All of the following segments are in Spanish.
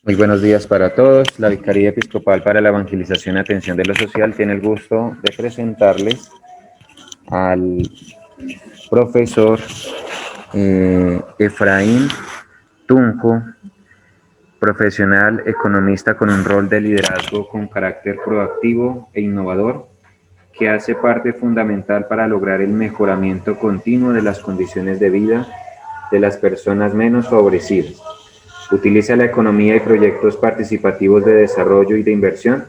Muy buenos días para todos. La Vicaría Episcopal para la Evangelización y Atención de lo Social tiene el gusto de presentarles al profesor Efraín Tunjo, profesional economista con un rol de liderazgo con carácter proactivo e innovador, que hace parte fundamental para lograr el mejoramiento continuo de las condiciones de vida de las personas menos favorecidas. Utiliza la economía y proyectos participativos de desarrollo y de inversión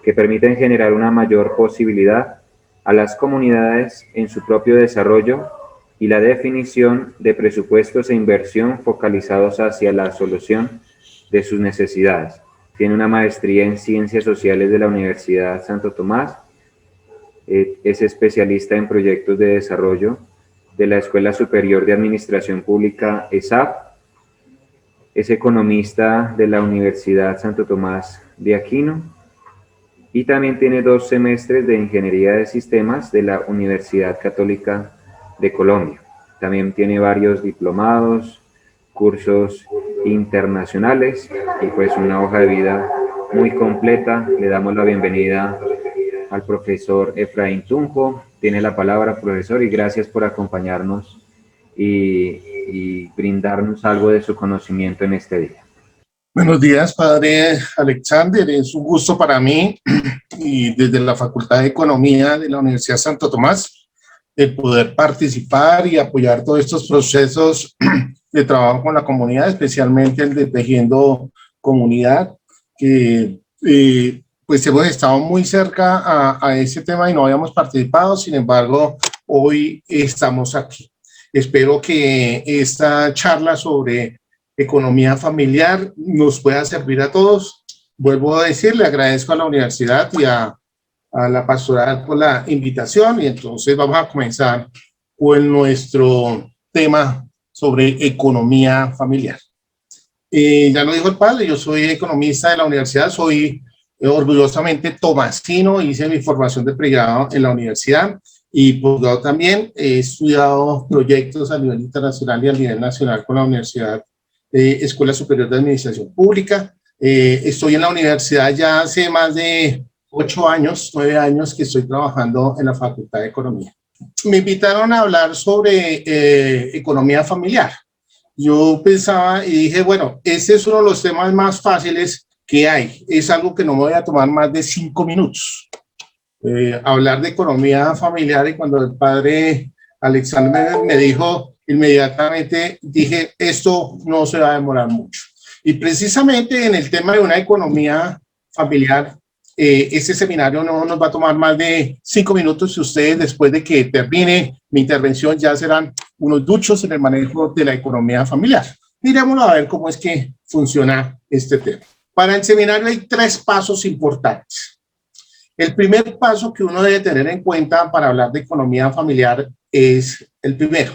que permiten generar una mayor posibilidad a las comunidades en su propio desarrollo y la definición de presupuestos e inversión focalizados hacia la solución de sus necesidades. Tiene una maestría en Ciencias Sociales de la Universidad Santo Tomás. Es especialista en proyectos de desarrollo de la Escuela Superior de Administración Pública ESAP. Es economista de la Universidad Santo Tomás de Aquino y también tiene 2 semestres de Ingeniería de Sistemas de la Universidad Católica de Colombia. También tiene varios diplomados, cursos internacionales y pues una hoja de vida muy completa. Le damos la bienvenida al profesor Efraín Tunjo. Tiene la palabra, profesor, y gracias por acompañarnos y brindarnos algo de su conocimiento en este día. Buenos días, padre Alexander. Es un gusto para mí y desde la Facultad de Economía de la Universidad Santo Tomás el poder participar y apoyar todos estos procesos de trabajo con la comunidad, especialmente el de Tejiendo Comunidad, que pues hemos estado muy cerca a ese tema y no habíamos participado. Sin embargo, hoy estamos aquí. Espero que esta charla sobre economía familiar nos pueda servir a todos. Vuelvo a decir, le agradezco a la universidad y a la pastoral por la invitación, y entonces vamos a comenzar con nuestro tema sobre economía familiar. Ya lo dijo el padre, yo soy economista de la universidad, soy orgullosamente tomasino, hice mi formación de pregrado en la universidad y posgrado también. He estudiado proyectos a nivel internacional y a nivel nacional con la Universidad Escuela Superior de Administración Pública. Estoy en la universidad ya hace más de 8 años, 9 años que estoy trabajando en la Facultad de Economía. Me invitaron a hablar sobre economía familiar. Yo pensaba y dije, bueno, ese es uno de los temas más fáciles que hay. Es algo que no me voy a tomar más de 5 minutos. Hablar de economía familiar, y cuando el padre Alexander me dijo, inmediatamente dije, esto no se va a demorar mucho. Y precisamente en el tema de una economía familiar, este seminario no nos va a tomar más de 5 minutos, y ustedes, después de que termine mi intervención, ya serán unos duchos en el manejo de la economía familiar. Miremoslo a ver cómo es que funciona este tema. Para el seminario hay 3 pasos importantes. El primer paso que uno debe tener en cuenta para hablar de economía familiar es el primero.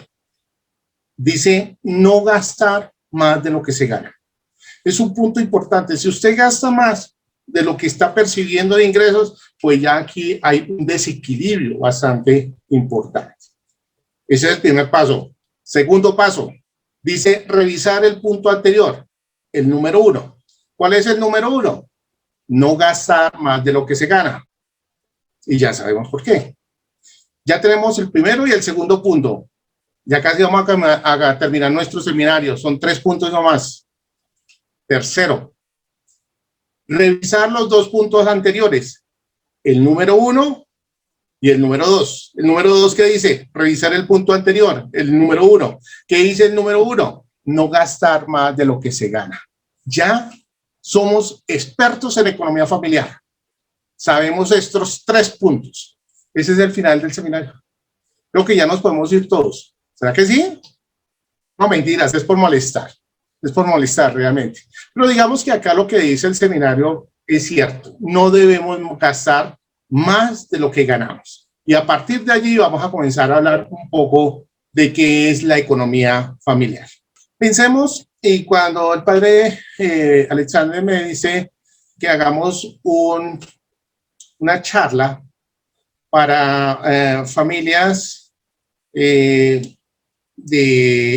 Dice, no gastar más de lo que se gana. Es un punto importante. Si usted gasta más de lo que está percibiendo de ingresos, pues ya aquí hay un desequilibrio bastante importante. Ese es el primer paso. Segundo paso, dice revisar el punto anterior, el número 1. ¿Cuál es el número 1? No gastar más de lo que se gana. Y ya sabemos por qué. Ya tenemos el primero y el segundo punto. Ya casi vamos a terminar nuestro seminario. Son 3 puntos nomás. Tercero, revisar los 2 puntos anteriores. El número 1 y el número 2. El número 2, ¿qué dice? Revisar el punto anterior. El número 1. ¿Qué dice el número 1? No gastar más de lo que se gana. Ya somos expertos en economía familiar. Sabemos estos 3 puntos. Ese es el final del seminario. Creo que ya nos podemos ir todos. ¿Será que sí? No, mentiras, es por molestar. Es por molestar realmente. Pero digamos que acá lo que dice el seminario es cierto. No debemos gastar más de lo que ganamos. Y a partir de allí vamos a comenzar a hablar un poco de qué es la economía familiar. Pensemos, y cuando el padre Alexander me dice que hagamos una charla para familias de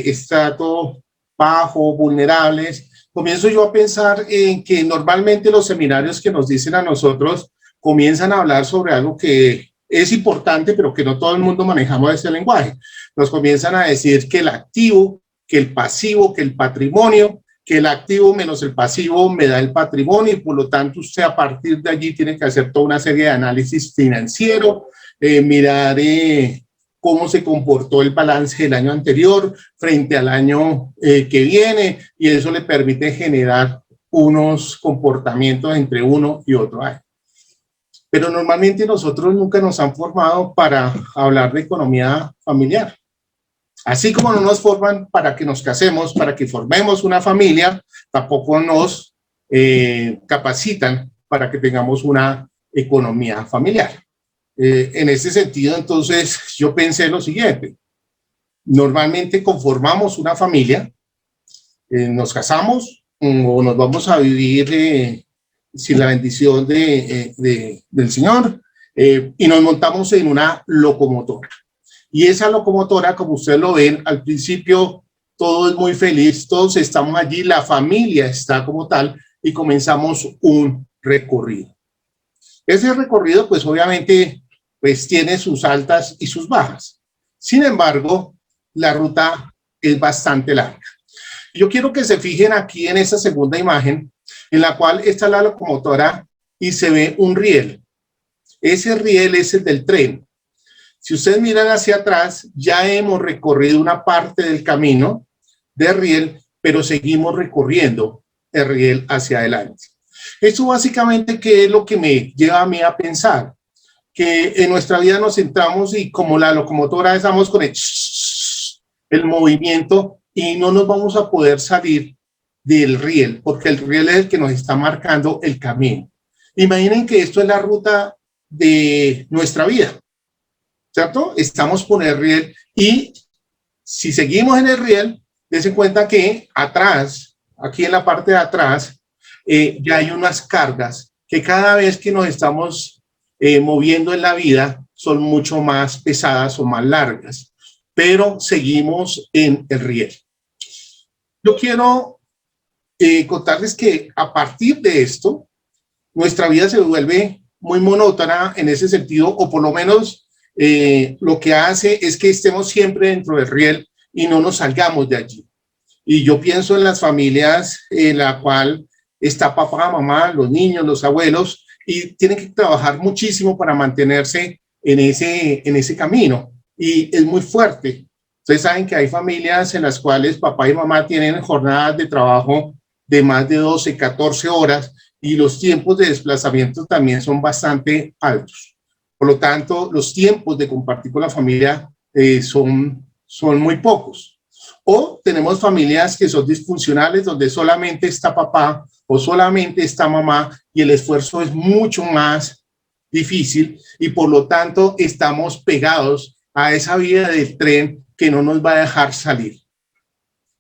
estrato bajo, vulnerables, comienzo yo a pensar en que normalmente los seminarios que nos dicen a nosotros comienzan a hablar sobre algo que es importante, pero que no todo el mundo manejamos ese lenguaje. Nos comienzan a decir que el activo, que el pasivo, que el patrimonio, que el activo menos el pasivo me da el patrimonio y por lo tanto usted a partir de allí tiene que hacer toda una serie de análisis financiero, mirar cómo se comportó el balance del año anterior frente al año que viene y eso le permite generar unos comportamientos entre uno y otro año. Pero normalmente nosotros nunca nos han formado para hablar de economía familiar. Así como no nos forman para que nos casemos, para que formemos una familia, tampoco nos capacitan para que tengamos una economía familiar. En ese sentido, entonces, yo pensé lo siguiente. Normalmente conformamos una familia, nos casamos o nos vamos a vivir sin la bendición del Señor y nos montamos en una locomotora. Y esa locomotora, como ustedes lo ven, al principio todo es muy feliz, todos estamos allí, la familia está como tal y comenzamos un recorrido. Ese recorrido, pues obviamente, pues tiene sus altas y sus bajas. Sin embargo, la ruta es bastante larga. Yo quiero que se fijen aquí en esta segunda imagen, en la cual está la locomotora y se ve un riel. Ese riel es el del tren. Si ustedes miran hacia atrás, ya hemos recorrido una parte del camino de riel, pero seguimos recorriendo el riel hacia adelante. Esto básicamente, ¿qué es lo que me lleva a mí a pensar? Que en nuestra vida nos centramos y como la locomotora estamos con el movimiento y no nos vamos a poder salir del riel, porque el riel es el que nos está marcando el camino. Imaginen que esto es la ruta de nuestra vida, ¿cierto? Estamos por el riel y si seguimos en el riel, dense cuenta que atrás, aquí en la parte de atrás, ya hay unas cargas que cada vez que nos estamos moviendo en la vida son mucho más pesadas o más largas, pero seguimos en el riel. Yo quiero contarles que a partir de esto, nuestra vida se vuelve muy monótona en ese sentido, o por lo menos lo que hace es que estemos siempre dentro del riel y no nos salgamos de allí. Y yo pienso en las familias en la cual está papá, mamá, los niños, los abuelos, y tienen que trabajar muchísimo para mantenerse en ese camino. Y es muy fuerte. Ustedes saben que hay familias en las cuales papá y mamá tienen jornadas de trabajo de más de 12, 14 horas y los tiempos de desplazamiento también son bastante altos. Por lo tanto, los tiempos de compartir con la familia son muy pocos. O tenemos familias que son disfuncionales donde solamente está papá o solamente está mamá y el esfuerzo es mucho más difícil y por lo tanto estamos pegados a esa vía del tren que no nos va a dejar salir.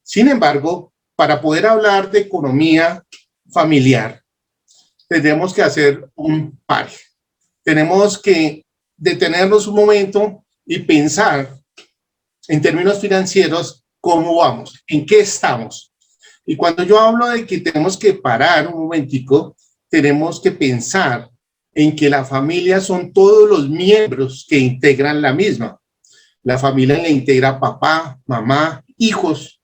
Sin embargo, para poder hablar de economía familiar, tenemos que hacer un pare. Tenemos que detenernos un momento y pensar en términos financieros cómo vamos, en qué estamos. Y cuando yo hablo de que tenemos que parar un momentico, tenemos que pensar en que la familia son todos los miembros que integran la misma. La familia le integra papá, mamá, hijos.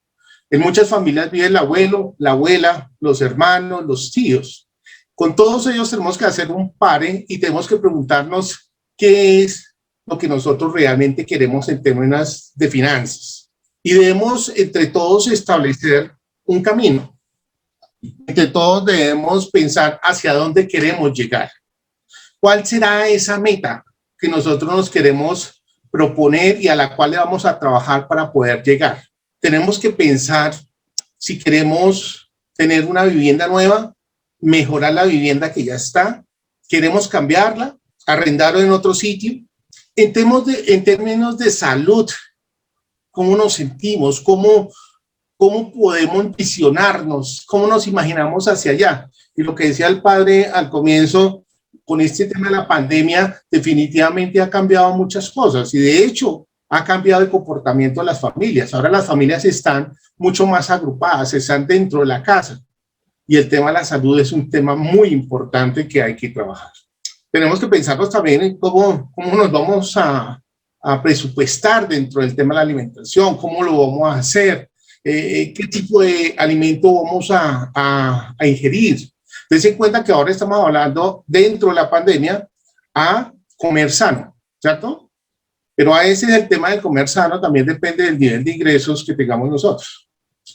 En muchas familias vive el abuelo, la abuela, los hermanos, los tíos. Con todos ellos tenemos que hacer un pare y tenemos que preguntarnos qué es lo que nosotros realmente queremos en términos de finanzas. Y debemos entre todos establecer un camino. Entre todos debemos pensar hacia dónde queremos llegar. ¿Cuál será esa meta que nosotros nos queremos proponer y a la cual le vamos a trabajar para poder llegar? Tenemos que pensar si queremos tener una vivienda nueva, mejorar la vivienda que ya está, queremos cambiarla, arrendarla en otro sitio. En términos de salud, ¿cómo nos sentimos? ¿Cómo podemos visionarnos? ¿Cómo nos imaginamos hacia allá? Y lo que decía el padre al comienzo, con este tema de la pandemia, definitivamente ha cambiado muchas cosas y de hecho ha cambiado el comportamiento de las familias. Ahora las familias están mucho más agrupadas, están dentro de la casa. y el tema de la salud es un tema muy importante que hay que trabajar. Tenemos que pensarnos también en cómo nos vamos a presupuestar dentro del tema de la alimentación, cómo lo vamos a hacer, qué tipo de alimento vamos a ingerir. Dense en cuenta que ahora estamos hablando dentro de la pandemia a comer sano, ¿cierto? Pero a ese es el tema del comer sano, también depende del nivel de ingresos que tengamos nosotros.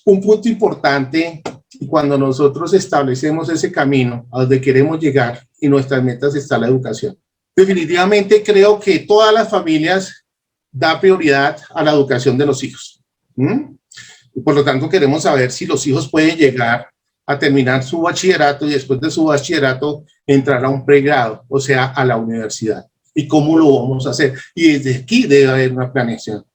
Un punto importante, cuando nosotros establecemos ese camino a donde queremos llegar y nuestras metas está la educación. Definitivamente creo que todas las familias dan prioridad a la educación de los hijos. Y por lo tanto queremos saber si los hijos pueden llegar a terminar su bachillerato y después de su bachillerato entrar a un pregrado, o sea, a la universidad. ¿Y cómo lo vamos a hacer? Y desde aquí debe haber una planeación.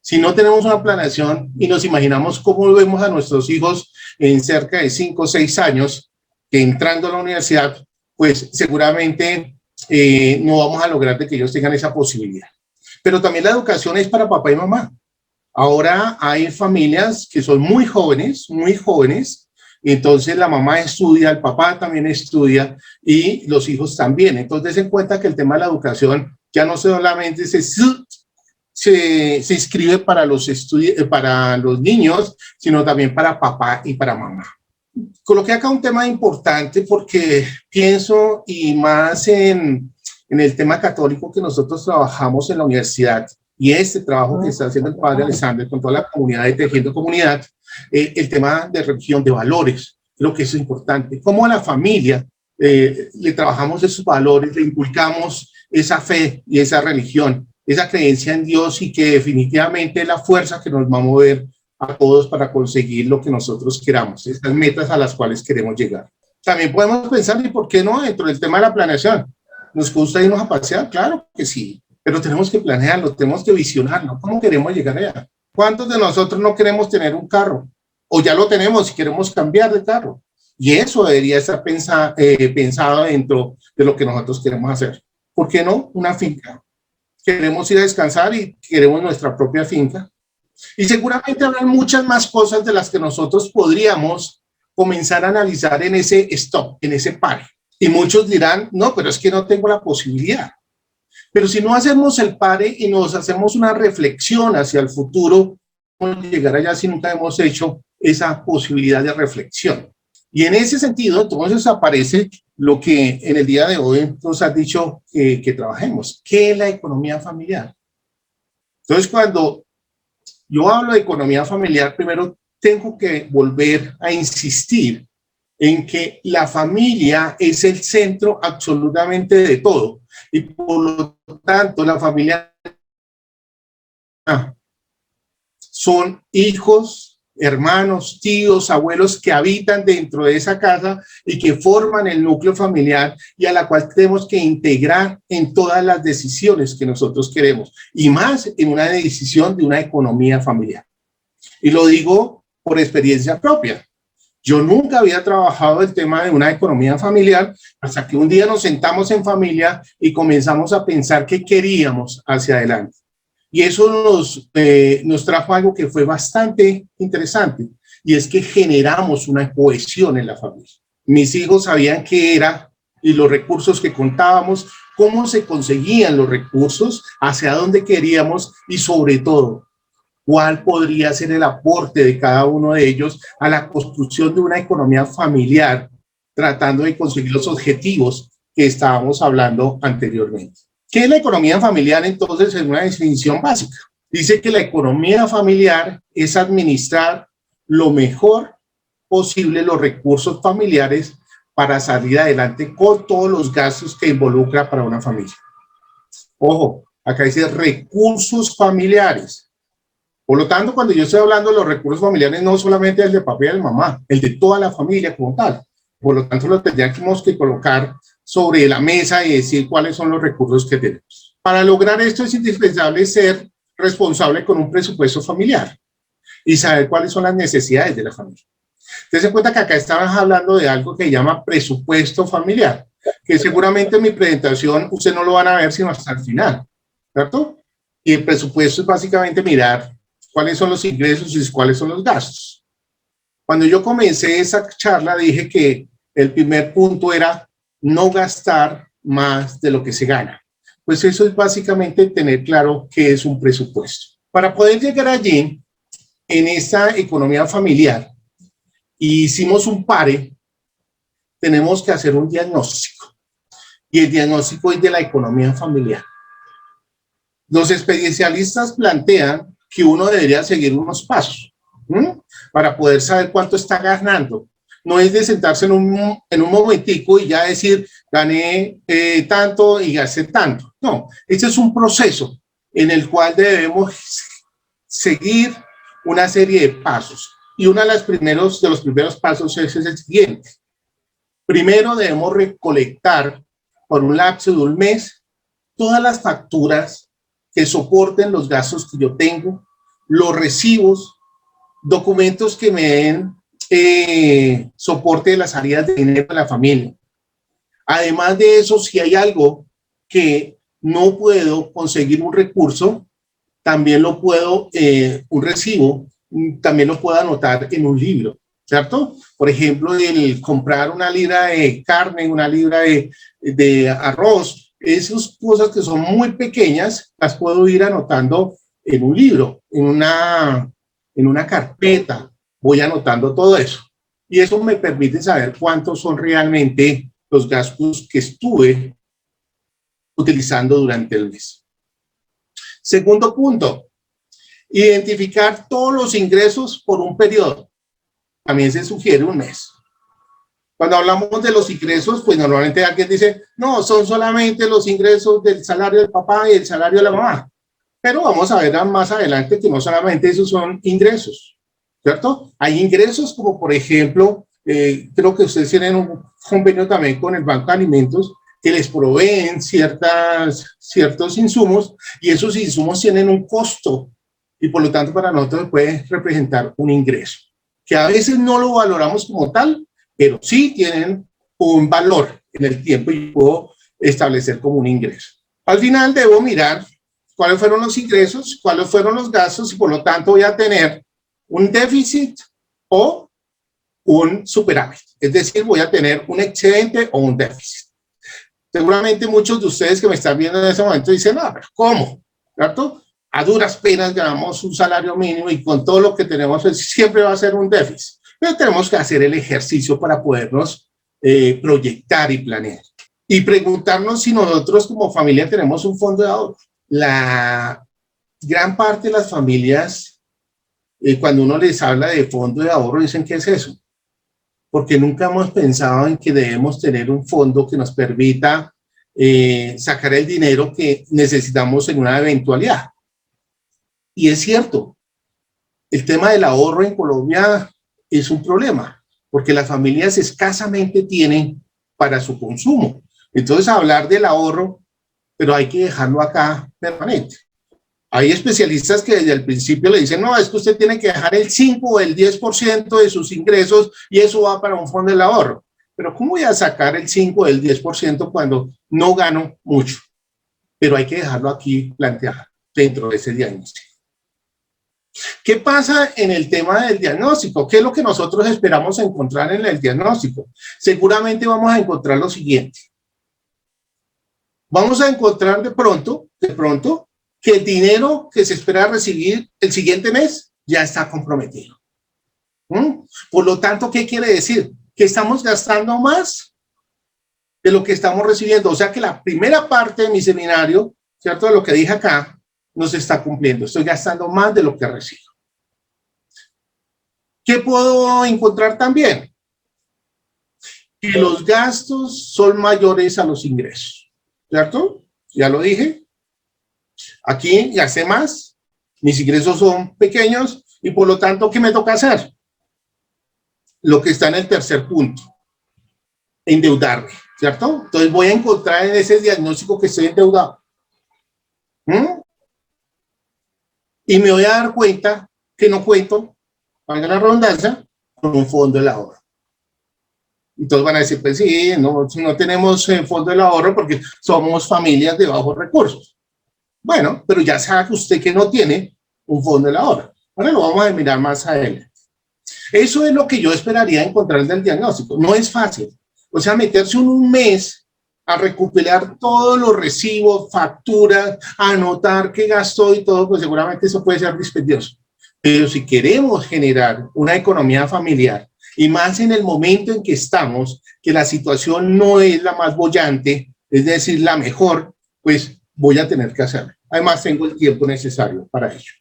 Si no tenemos una planeación y nos imaginamos cómo vemos a nuestros hijos en cerca de 5 o 6 años, que entrando a la universidad, pues seguramente no vamos a lograr de que ellos tengan esa posibilidad. Pero también la educación es para papá y mamá. Ahora hay familias que son muy jóvenes, entonces la mamá estudia, el papá también estudia y los hijos también. Entonces, en cuenta que el tema de la educación ya no solamente se inscribe para los niños, sino también para papá y para mamá. Coloqué acá un tema importante porque pienso, y más en el tema católico que nosotros trabajamos en la universidad, y este trabajo que está haciendo el padre Alexander con toda la comunidad de Tejiendo Comunidad, el tema de religión, de valores, creo que eso es importante. Cómo a la familia le trabajamos esos valores, le inculcamos esa fe y esa religión, esa creencia en Dios, y que definitivamente es la fuerza que nos va a mover a todos para conseguir lo que nosotros queramos, estas metas a las cuales queremos llegar. También podemos pensar, ¿y por qué no? Dentro del tema de la planeación, ¿nos gusta irnos a pasear? Claro que sí, pero tenemos que planearlo, tenemos que visionarlo. ¿Cómo queremos llegar allá? ¿Cuántos de nosotros no queremos tener un carro? O ya lo tenemos y queremos cambiar de carro. Y eso debería estar pensado dentro de lo que nosotros queremos hacer. ¿Por qué no? Una finca. Queremos ir a descansar y queremos nuestra propia finca. Y seguramente habrá muchas más cosas de las que nosotros podríamos comenzar a analizar en ese stop, en ese pare. Y muchos dirán, no, pero es que no tengo la posibilidad. Pero si no hacemos el pare y nos hacemos una reflexión hacia el futuro, ¿cómo llegar allá si nunca hemos hecho esa posibilidad de reflexión? Y en ese sentido, entonces aparece lo que en el día de hoy nos has dicho que trabajemos. ¿Qué es la economía familiar? Entonces, cuando yo hablo de economía familiar, primero tengo que volver a insistir en que la familia es el centro absolutamente de todo. Y por lo tanto, la familia son hijos, hermanos, tíos, abuelos que habitan dentro de esa casa y que forman el núcleo familiar y a la cual tenemos que integrar en todas las decisiones que nosotros queremos, y más en una decisión de una economía familiar. Y lo digo por experiencia propia. Yo nunca había trabajado el tema de una economía familiar hasta que un día nos sentamos en familia y comenzamos a pensar qué queríamos hacia adelante. Y eso nos trajo algo que fue bastante interesante, y es que generamos una cohesión en la familia. Mis hijos sabían qué era y los recursos que contábamos, cómo se conseguían los recursos, hacia dónde queríamos y sobre todo, cuál podría ser el aporte de cada uno de ellos a la construcción de una economía familiar, tratando de conseguir los objetivos que estábamos hablando anteriormente. ¿Qué es la economía familiar? Entonces, en una definición básica, dice que la economía familiar es administrar lo mejor posible los recursos familiares para salir adelante con todos los gastos que involucra para una familia. Ojo, acá dice recursos familiares. Por lo tanto, cuando yo estoy hablando de los recursos familiares, no solamente el de papá y el de mamá, el de toda la familia como tal. Por lo tanto, lo tendríamos que colocar sobre la mesa y decir cuáles son los recursos que tenemos. Para lograr esto es indispensable ser responsable con un presupuesto familiar y saber cuáles son las necesidades de la familia. Entonces, se cuenta que acá estamos hablando de algo que se llama presupuesto familiar, que seguramente en mi presentación ustedes no lo van a ver sino hasta el final, ¿cierto? Y el presupuesto es básicamente mirar cuáles son los ingresos y cuáles son los gastos. Cuando yo comencé esa charla dije que el primer punto era no gastar más de lo que se gana. Pues eso es básicamente tener claro qué es un presupuesto. Para poder llegar allí, en esta economía familiar, hicimos un PARE, tenemos que hacer un diagnóstico. Y el diagnóstico es de la economía familiar. Los especialistas plantean que uno debería seguir unos pasos para poder saber cuánto está ganando. No es de sentarse en un momentico y ya decir, gané tanto y gasté tanto. No, este es un proceso en el cual debemos seguir una serie de pasos. Y uno de los primeros pasos es el siguiente. Primero debemos recolectar por un lapso de un mes todas las facturas que soporten los gastos que yo tengo, los recibos, documentos que me den soporte de las salidas de dinero de la familia. Además de eso, si hay algo que no puedo conseguir un recurso, también lo puedo, un recibo, también lo puedo anotar en un libro, ¿cierto? Por ejemplo, el comprar una libra de carne, una libra de arroz, esas cosas que son muy pequeñas, las puedo ir anotando en un libro, en una carpeta, voy anotando todo eso. Y eso me permite saber cuántos son realmente los gastos que estuve utilizando durante el mes. Segundo punto, identificar todos los ingresos por un periodo. También se sugiere un mes. Cuando hablamos de los ingresos, pues normalmente alguien dice, no, son solamente los ingresos del salario del papá y el salario de la mamá. Pero vamos a ver más adelante que no solamente esos son ingresos, ¿cierto? Hay ingresos como, por ejemplo, creo que ustedes tienen un convenio también con el Banco de Alimentos que les proveen ciertos insumos y esos insumos tienen un costo y por lo tanto para nosotros puede representar un ingreso, que a veces no lo valoramos como tal, pero sí tienen un valor en el tiempo y puedo establecer como un ingreso. Al final debo mirar cuáles fueron los ingresos, cuáles fueron los gastos y por lo tanto voy a tener un déficit o un superávit. Es decir, voy a tener un excedente o un déficit. Seguramente muchos de ustedes que me están viendo en ese momento dicen, no, pero ¿cómo? ¿Cierto? A duras penas ganamos un salario mínimo y con todo lo que tenemos siempre va a ser un déficit. Pero tenemos que hacer el ejercicio para podernos proyectar y planear. Y preguntarnos si nosotros como familia tenemos un fondo de ahorro. La gran parte de las familias, cuando uno les habla de fondo de ahorro, dicen, ¿qué es eso? Porque nunca hemos pensado en que debemos tener un fondo que nos permita sacar el dinero que necesitamos en una eventualidad. Y es cierto, el tema del ahorro en Colombia es un problema, porque las familias escasamente tienen para su consumo. Entonces, hablar del ahorro, pero hay que dejarlo acá permanente. Hay especialistas que desde el principio le dicen, no, es que usted tiene que dejar el 5 o el 10% de sus ingresos y eso va para un fondo del ahorro. Pero ¿cómo voy a sacar el 5 o el 10% cuando no gano mucho? Pero hay que dejarlo aquí planteado dentro de ese diagnóstico. ¿Qué pasa en el tema del diagnóstico? ¿Qué es lo que nosotros esperamos encontrar en el diagnóstico? Seguramente vamos a encontrar lo siguiente. Vamos a encontrar de pronto, que el dinero que se espera recibir el siguiente mes ya está comprometido. Por lo tanto, ¿qué quiere decir? Que estamos gastando más de lo que estamos recibiendo. O sea que la primera parte de mi seminario, ¿cierto? De lo que dije acá, no se está cumpliendo. Estoy gastando más de lo que recibo. ¿Qué puedo encontrar también? Que los gastos son mayores a los ingresos, ¿cierto? Ya lo dije. Aquí gasté más, mis ingresos son pequeños y por lo tanto, ¿qué me toca hacer? Lo que está en el tercer punto, endeudarme, ¿cierto? Entonces voy a encontrar en ese diagnóstico que estoy endeudado. Y me voy a dar cuenta que no cuento, valga la redundancia, con un fondo del ahorro. Entonces van a decir, pues sí, no tenemos fondo del ahorro porque somos familias de bajos recursos. Bueno, pero ya sabe usted que no tiene un fondo del ahorro. Ahora lo vamos a mirar más adelante. Eso es lo que yo esperaría encontrar del diagnóstico. No es fácil. O sea, meterse un mes a recopilar todos los recibos, facturas, anotar qué gastó y todo, pues seguramente eso puede ser dispendioso. Pero si queremos generar una economía familiar, y más en el momento en que estamos, que la situación no es la más boyante, es decir, la mejor, pues voy a tener que hacerlo. Además, tengo el tiempo necesario para ello.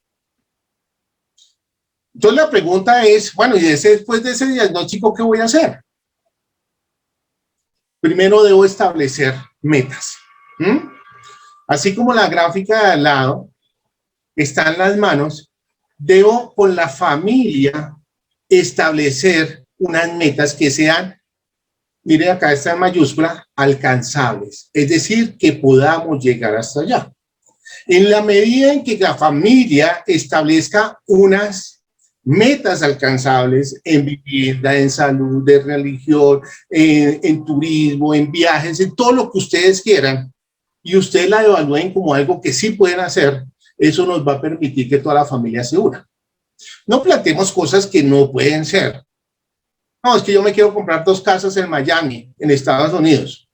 Entonces la pregunta es, bueno, y después de ese diagnóstico, ¿qué voy a hacer? Primero debo establecer metas. Así como la gráfica de al lado está en las manos, debo con la familia establecer unas metas que sean, mire acá está en mayúscula, alcanzables. Es decir, que podamos llegar hasta allá. En la medida en que la familia establezca unas metas alcanzables en vivienda, en salud, en religión, en turismo, en viajes, en todo lo que ustedes quieran, y ustedes la evalúen como algo que sí pueden hacer, eso nos va a permitir que toda la familia se una. No planteemos cosas que no pueden ser. No, es que yo me quiero comprar 2 casas en Miami, en Estados Unidos.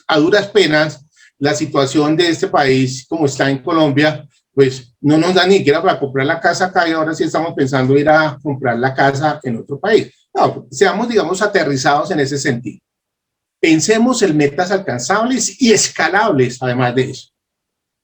A duras penas, la situación de este país, como está en Colombia, pues no nos da ni siquiera para comprar la casa acá y ahora sí estamos pensando ir a comprar la casa en otro país. No, seamos, digamos, aterrizados en ese sentido. Pensemos en metas alcanzables y escalables, además de eso.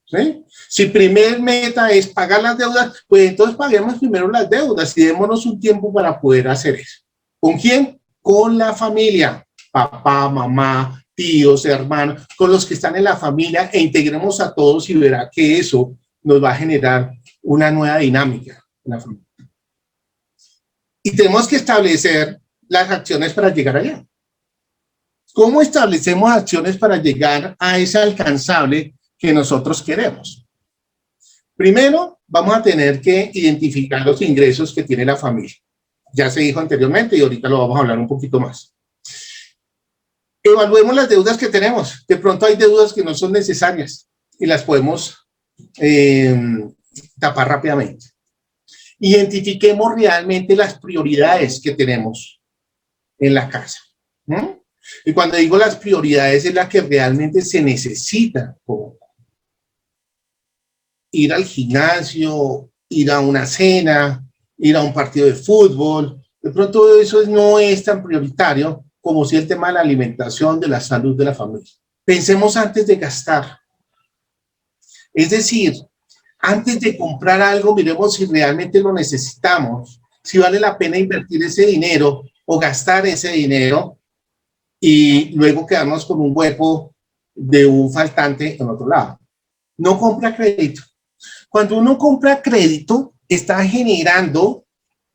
¿Sí? Si primer meta es pagar las deudas, pues entonces paguemos primero las deudas y démonos un tiempo para poder hacer eso. ¿Con quién? Con la familia, papá, mamá, tíos, hermanos, con los que están en la familia, e integremos a todos y verá que eso nos va a generar una nueva dinámica en la familia. Y tenemos que establecer las acciones para llegar allá. ¿Cómo establecemos acciones para llegar a ese alcanzable que nosotros queremos? Primero, vamos a tener que identificar los ingresos que tiene la familia. Ya se dijo anteriormente y ahorita lo vamos a hablar un poquito más. Evaluemos las deudas que tenemos. De pronto hay deudas que no son necesarias y las podemos tapar rápidamente. Identifiquemos realmente las prioridades que tenemos en la casa. Y cuando digo las prioridades es la que realmente se necesita. Ir al gimnasio, ir a una cena, ir a un partido de fútbol. De pronto eso no es tan prioritario como si el tema de la alimentación, de la salud de la familia. Pensemos antes de gastar. Es decir, antes de comprar algo, miremos si realmente lo necesitamos, si vale la pena invertir ese dinero o gastar ese dinero y luego quedarnos con un hueco de un faltante en otro lado. No compra crédito. Cuando uno compra crédito, está generando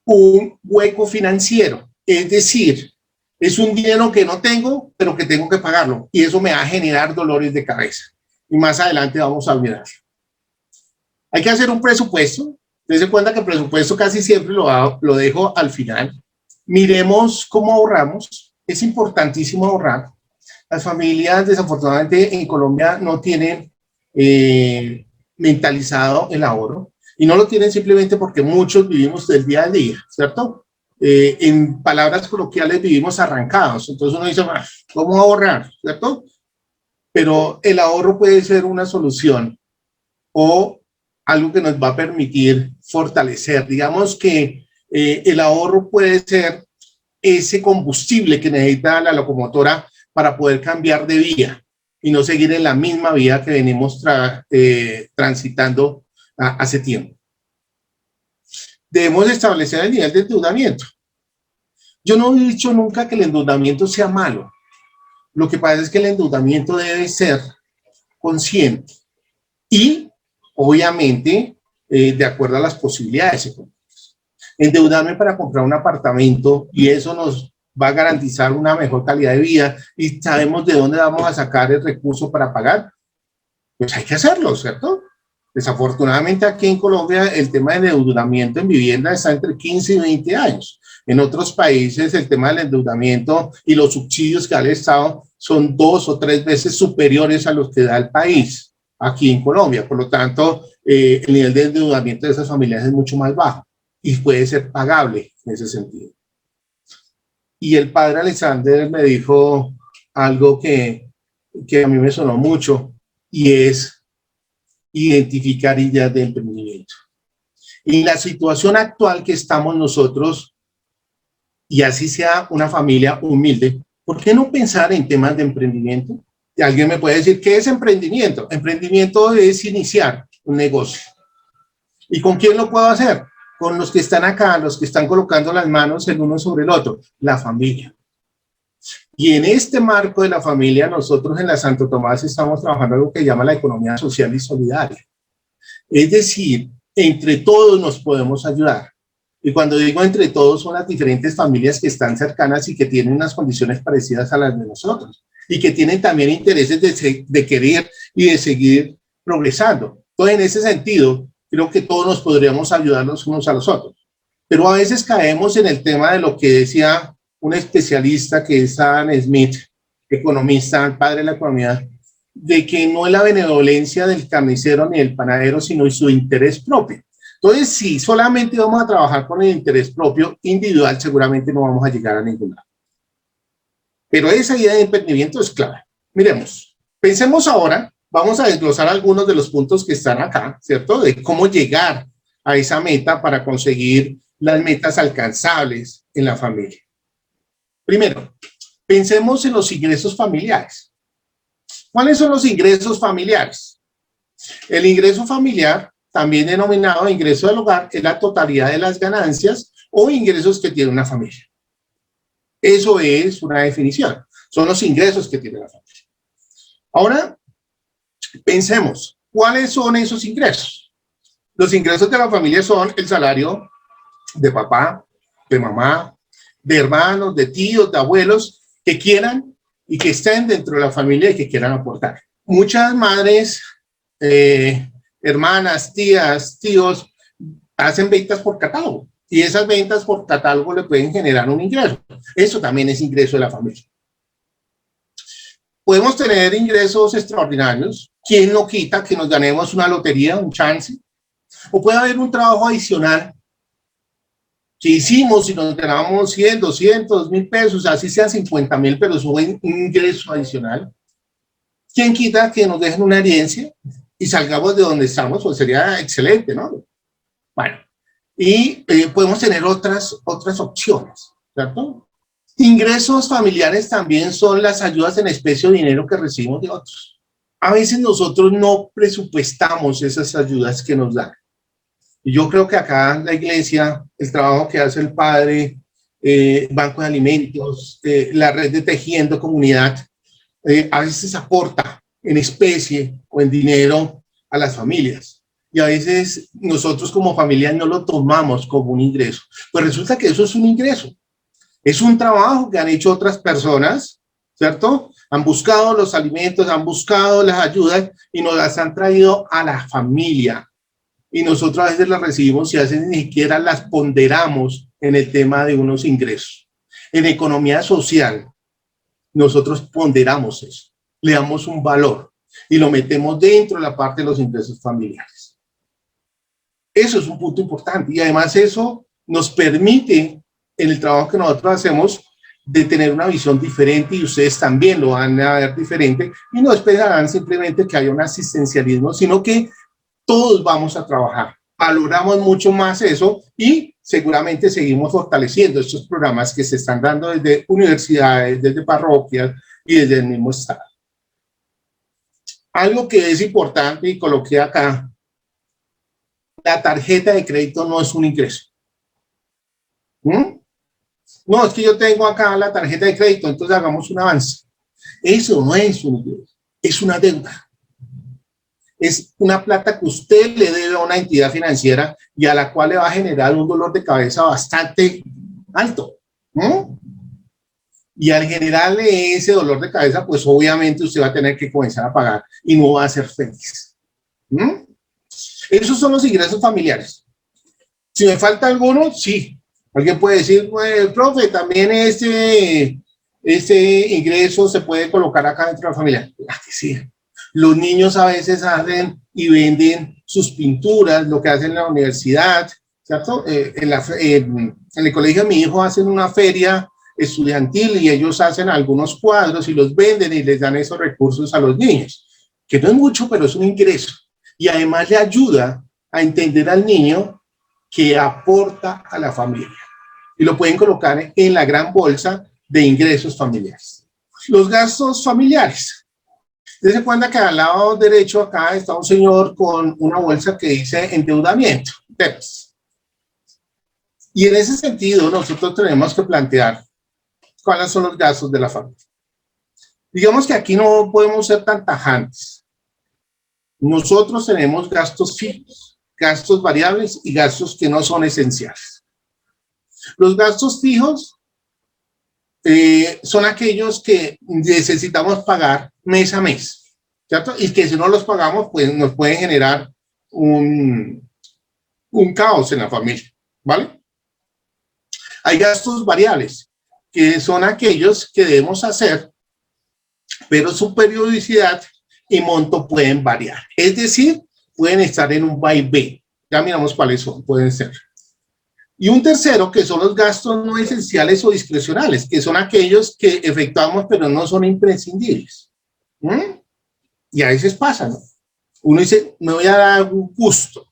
un hueco financiero. Es decir, es un dinero que no tengo, pero que tengo que pagarlo. Y eso me va a generar dolores de cabeza. Y más adelante vamos a mirar. Hay que hacer un presupuesto. Dense cuenta que el presupuesto casi siempre lo dejo al final. Miremos cómo ahorramos. Es importantísimo ahorrar. Las familias, desafortunadamente, en Colombia no tienen mentalizado el ahorro. Y no lo tienen simplemente porque muchos vivimos del día a día, ¿cierto? En palabras coloquiales vivimos arrancados. Entonces uno dice, ¿cómo ahorrar? ¿Cierto? Pero el ahorro puede ser una solución o algo que nos va a permitir fortalecer. Digamos que el ahorro puede ser ese combustible que necesita la locomotora para poder cambiar de vía y no seguir en la misma vía que venimos transitando hace tiempo. Debemos establecer el nivel de endeudamiento. Yo no he dicho nunca que el endeudamiento sea malo. Lo que pasa es que el endeudamiento debe ser consciente y, obviamente, de acuerdo a las posibilidades económicas. Endeudarme para comprar un apartamento y eso nos va a garantizar una mejor calidad de vida y sabemos de dónde vamos a sacar el recurso para pagar, pues hay que hacerlo, ¿cierto? Desafortunadamente aquí en Colombia el tema del endeudamiento en vivienda está entre 15 y 20 años. En otros países el tema del endeudamiento y los subsidios que da el Estado son 2 o 3 veces superiores a los que da el país aquí en Colombia. Por lo tanto, el nivel de endeudamiento de esas familias es mucho más bajo y puede ser pagable en ese sentido. y el padre Alexander me dijo algo que a mí me sonó mucho, y es identificar ideas de emprendimiento. En la situación actual que estamos nosotros, y así sea una familia humilde, ¿por qué no pensar en temas de emprendimiento? Y alguien me puede decir, ¿qué es emprendimiento? Emprendimiento es iniciar un negocio. ¿Y con quién lo puedo hacer? Con los que están acá, los que están colocando las manos el uno sobre el otro, la familia. Y en este marco de la familia, nosotros en la Santo Tomás estamos trabajando algo que llama la economía social y solidaria. Es decir, entre todos nos podemos ayudar. Y cuando digo entre todos, son las diferentes familias que están cercanas y que tienen unas condiciones parecidas a las de nosotros. Y que tienen también intereses de querer y de seguir progresando. Entonces, en ese sentido, creo que todos nos podríamos ayudar los unos a los otros. Pero a veces caemos en el tema de lo que decía un especialista que es Adam Smith, economista, padre de la economía, de que no es la benevolencia del carnicero ni del panadero, sino su interés propio. Entonces, si solamente vamos a trabajar con el interés propio individual, seguramente no vamos a llegar a ningún lado. Pero esa idea de emprendimiento es clave. Miremos, pensemos ahora, vamos a desglosar algunos de los puntos que están acá, ¿cierto? De cómo llegar a esa meta para conseguir las metas alcanzables en la familia. Primero, pensemos en los ingresos familiares. ¿Cuáles son los ingresos familiares? El ingreso familiar, también denominado ingreso del hogar, es la totalidad de las ganancias o ingresos que tiene una familia. Eso es una definición. Son los ingresos que tiene la familia. Ahora, pensemos, ¿cuáles son esos ingresos? Los ingresos de la familia son el salario de papá, de mamá, de hermanos, de tíos, de abuelos, que quieran y que estén dentro de la familia y que quieran aportar. Muchas madres, hermanas, tías, tíos, hacen ventas por catálogo y esas ventas por catálogo le pueden generar un ingreso. Eso también es ingreso de la familia. Podemos tener ingresos extraordinarios. ¿Quién no quita que nos ganemos una lotería, un chance? O puede haber un trabajo adicional que hicimos y nos ganamos 100, 200, 1,000 pesos, así sean 50,000, pero es un ingreso adicional. ¿Quién quita que nos dejen una herencia y salgamos de donde estamos? Pues sería excelente, ¿no? Bueno, y podemos tener otras opciones, ¿cierto? Ingresos familiares también son las ayudas en especie o dinero que recibimos de otros. A veces nosotros no presupuestamos esas ayudas que nos dan. Y yo creo que acá la iglesia, el trabajo que hace el padre, Banco de Alimentos, la red de Tejiendo Comunidad, a veces aporta en especie o en dinero a las familias. Y a veces nosotros como familia no lo tomamos como un ingreso. Pues resulta que eso es un ingreso. Es un trabajo que han hecho otras personas, ¿cierto? Han buscado los alimentos, han buscado las ayudas y nos las han traído a la familia. Y nosotros a veces las recibimos y a veces ni siquiera las ponderamos en el tema de unos ingresos. En economía social, nosotros ponderamos eso, le damos un valor y lo metemos dentro de la parte de los ingresos familiares. Eso es un punto importante y además eso nos permite en el trabajo que nosotros hacemos de tener una visión diferente y ustedes también lo van a ver diferente y no esperarán simplemente que haya un asistencialismo, sino que todos vamos a trabajar, valoramos mucho más eso y seguramente seguimos fortaleciendo estos programas que se están dando desde universidades, desde parroquias y desde el mismo estado. Algo que es importante y coloqué acá, la tarjeta de crédito no es un ingreso. No, es que yo tengo acá la tarjeta de crédito, entonces hagamos un avance. Eso no es un ingreso, es una deuda. Es una plata que usted le debe a una entidad financiera y a la cual le va a generar un dolor de cabeza bastante alto. Y al generarle ese dolor de cabeza, pues obviamente usted va a tener que comenzar a pagar y no va a ser feliz. Esos son los ingresos familiares. Si me falta alguno, sí. Alguien puede decir, bueno, profe, también este ingreso se puede colocar acá dentro de la familia. Claro que sí. Los niños a veces hacen y venden sus pinturas, lo que hacen en la universidad, ¿cierto? En el colegio de mi hijo hacen una feria estudiantil y ellos hacen algunos cuadros y los venden y les dan esos recursos a los niños, que no es mucho, pero es un ingreso. Y además le ayuda a entender al niño que aporta a la familia. Y lo pueden colocar en la gran bolsa de ingresos familiares. Los gastos familiares. Desde cuenta que al lado derecho acá está un señor con una bolsa que dice endeudamiento. Y en ese sentido nosotros tenemos que plantear cuáles son los gastos de la familia. Digamos que aquí no podemos ser tan tajantes. Nosotros tenemos gastos fijos, gastos variables y gastos que no son esenciales. Los gastos fijos son aquellos que necesitamos pagar mes a mes, ¿cierto? Y que si no los pagamos, pues nos pueden generar un caos en la familia, ¿vale? Hay gastos variables, que son aquellos que debemos hacer, pero su periodicidad y monto pueden variar. Es decir, pueden estar en un vaivén. Ya miramos cuáles son, pueden ser. Y un tercero, que son los gastos no esenciales o discrecionales, que son aquellos que efectuamos, pero no son imprescindibles. Y a veces pasa, ¿no? Uno dice, me voy a dar un gusto.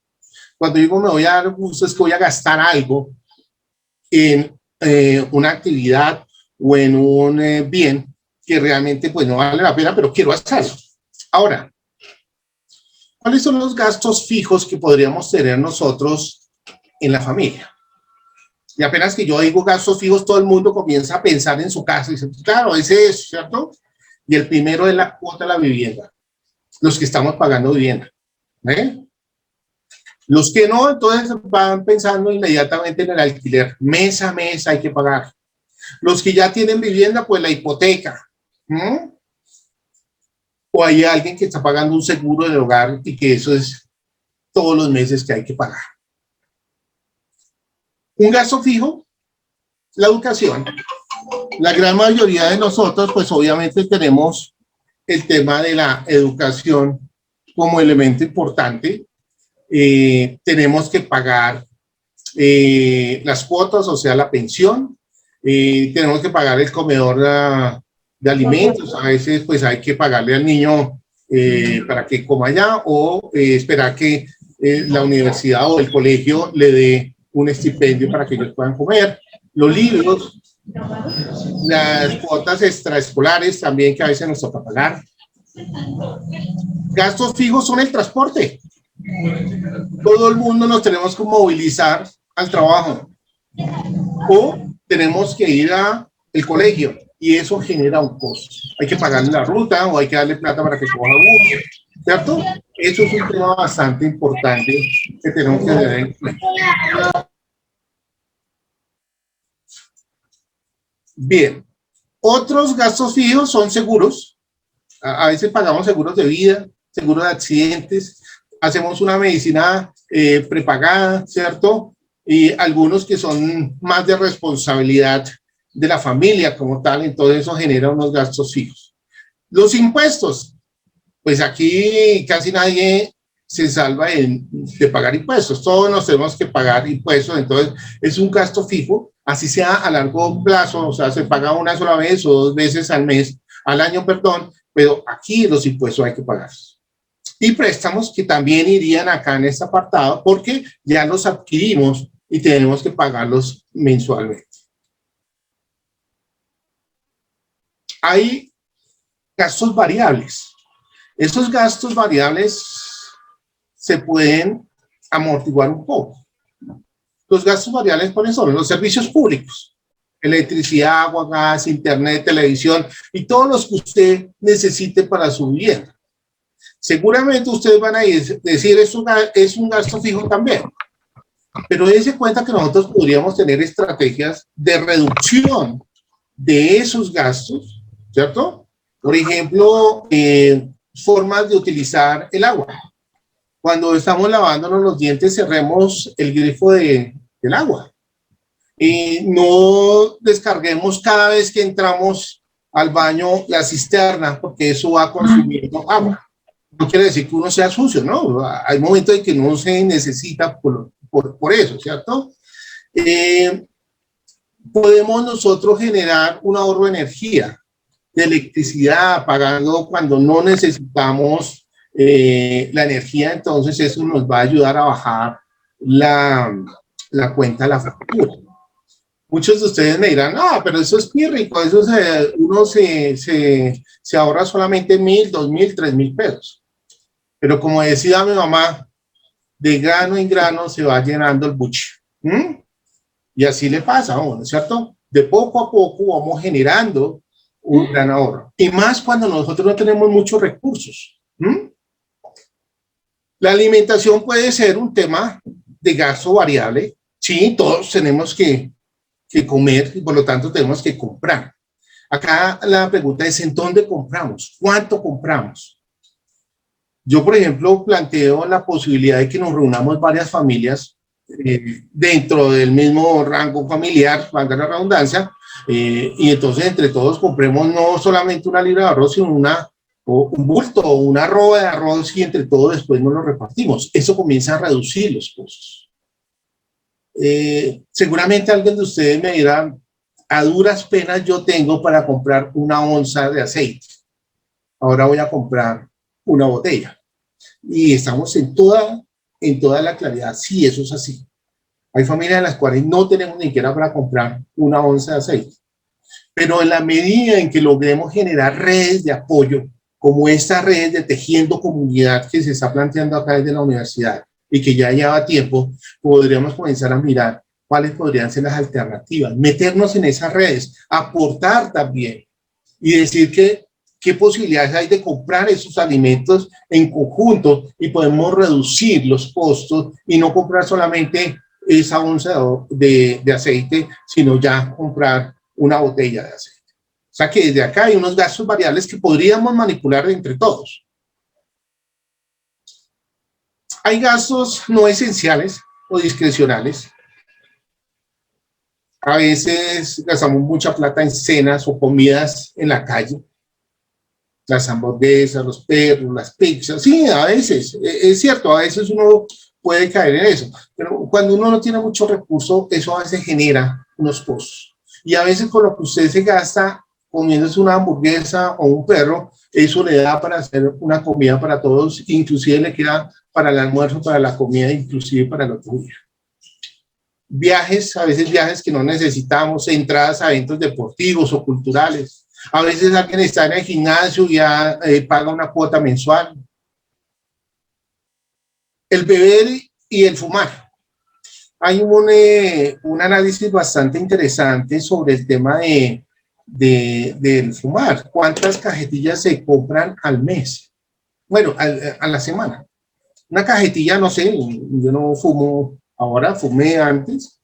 Cuando digo me voy a dar un gusto, es que voy a gastar algo en una actividad o en un bien que realmente pues no vale la pena, pero quiero hacerlo. Ahora, ¿cuáles son los gastos fijos que podríamos tener nosotros en la familia? Y apenas que yo digo gastos fijos, todo el mundo comienza a pensar en su casa y dice, claro, ese es, ¿cierto? Y el primero es la cuota de la vivienda, los que estamos pagando vivienda. Los que no, entonces van pensando inmediatamente en el alquiler. Mes a mes hay que pagar. Los que ya tienen vivienda, pues la hipoteca. O hay alguien que está pagando un seguro del hogar y que eso es todos los meses que hay que pagar. Un gasto fijo, la educación. La gran mayoría de nosotros, pues obviamente tenemos el tema de la educación como elemento importante. Tenemos que pagar las cuotas, o sea, la pensión. Tenemos que pagar el comedor de alimentos. A veces, pues hay que pagarle al niño para que coma allá o esperar que la universidad o el colegio le dé un estipendio para que ellos puedan comer, los libros, las cuotas extraescolares también que a veces nos toca pagar. Gastos fijos son el transporte. Todo el mundo nos tenemos que movilizar al trabajo o tenemos que ir al colegio y eso genera un costo. Hay que pagarle la ruta o hay que darle plata para que coja bus, ¿cierto? Eso es un tema bastante importante que tenemos que tener en cuenta. Bien, otros gastos fijos son seguros. A veces pagamos seguros de vida, seguros de accidentes, hacemos una medicina prepagada, ¿cierto? Y algunos que son más de responsabilidad de la familia como tal, entonces eso genera unos gastos fijos. Los impuestos, pues aquí casi nadie se salva de pagar impuestos, todos nos tenemos que pagar impuestos, entonces es un gasto fijo, así sea a largo plazo, o sea, se paga una sola vez o 2 veces al año, perdón, pero aquí los impuestos hay que pagarlos. Y préstamos que también irían acá en este apartado porque ya los adquirimos y tenemos que pagarlos mensualmente. Hay gastos variables. Esos gastos variables se pueden amortiguar un poco. Los gastos variables, ¿cuáles son? Los servicios públicos. Electricidad, agua, gas, internet, televisión y todos los que usted necesite para su vivienda. Seguramente ustedes van a decir, es un gasto fijo también. Pero dense cuenta que nosotros podríamos tener estrategias de reducción de esos gastos, ¿cierto? Por ejemplo, formas de utilizar el agua. Cuando estamos lavándonos los dientes, cerremos el grifo del agua. Y no descarguemos cada vez que entramos al baño la cisterna, porque eso va consumiendo agua. No quiere decir que uno sea sucio, ¿no? Hay momentos en que no se necesita por eso, ¿cierto? podemos nosotros generar un ahorro de energía, de electricidad, pagando cuando no necesitamos la energía, entonces eso nos va a ayudar a bajar la cuenta de la factura. Muchos de ustedes me dirán, no, pero eso es pírrico, eso uno se ahorra solamente 1.000, 2.000, 3.000 pesos. Pero como decía mi mamá, de grano en grano se va llenando el buche. Y así le pasa, ¿no es cierto? De poco a poco vamos generando un gran ahorro. Y más cuando nosotros no tenemos muchos recursos. La alimentación puede ser un tema de gasto variable. Sí, todos tenemos que comer y por lo tanto tenemos que comprar. Acá la pregunta es, ¿en dónde compramos? ¿Cuánto compramos? Yo, por ejemplo, planteo la posibilidad de que nos reunamos varias familias dentro del mismo rango familiar, valga la redundancia, y entonces entre todos compremos no solamente una libra de arroz, sino un bulto o una arroba de arroz y entre todos después nos lo repartimos. Eso comienza a reducir los costos. Seguramente alguien de ustedes me dirá, a duras penas yo tengo para comprar una onza de aceite. Ahora voy a comprar una botella. Y estamos en toda la claridad. Sí, eso es así. Hay familias en las cuales no tenemos ni siquiera para comprar una onza de aceite. Pero en la medida en que logremos generar redes de apoyo, como esta red de Tejiendo Comunidad que se está planteando acá desde la universidad y que ya lleva tiempo, podríamos comenzar a mirar cuáles podrían ser las alternativas, meternos en esas redes, aportar también y decir qué posibilidades hay de comprar esos alimentos en conjunto y podemos reducir los costos y no comprar solamente esa onza de aceite, sino ya comprar una botella de aceite. O sea que desde acá hay unos gastos variables que podríamos manipular entre todos. Hay gastos no esenciales o discrecionales. A veces gastamos mucha plata en cenas o comidas en la calle. Las hamburguesas, los perros, las pizzas. Sí, a veces, es cierto, a veces uno puede caer en eso. Pero cuando uno no tiene mucho recurso, eso a veces genera unos costos. Y a veces con lo que usted se gasta comiéndose una hamburguesa o un perro, eso le da para hacer una comida para todos, inclusive le queda para el almuerzo, para la comida, inclusive para el otro día. Viajes, a veces viajes que no necesitamos, entradas a eventos deportivos o culturales. A veces alguien está en el gimnasio y ya paga una cuota mensual. El beber y el fumar. Hay un análisis bastante interesante sobre el tema del fumar. ¿Cuántas cajetillas se compran al mes? Bueno, a la semana. Una cajetilla, no sé, yo no fumo ahora, fumé antes,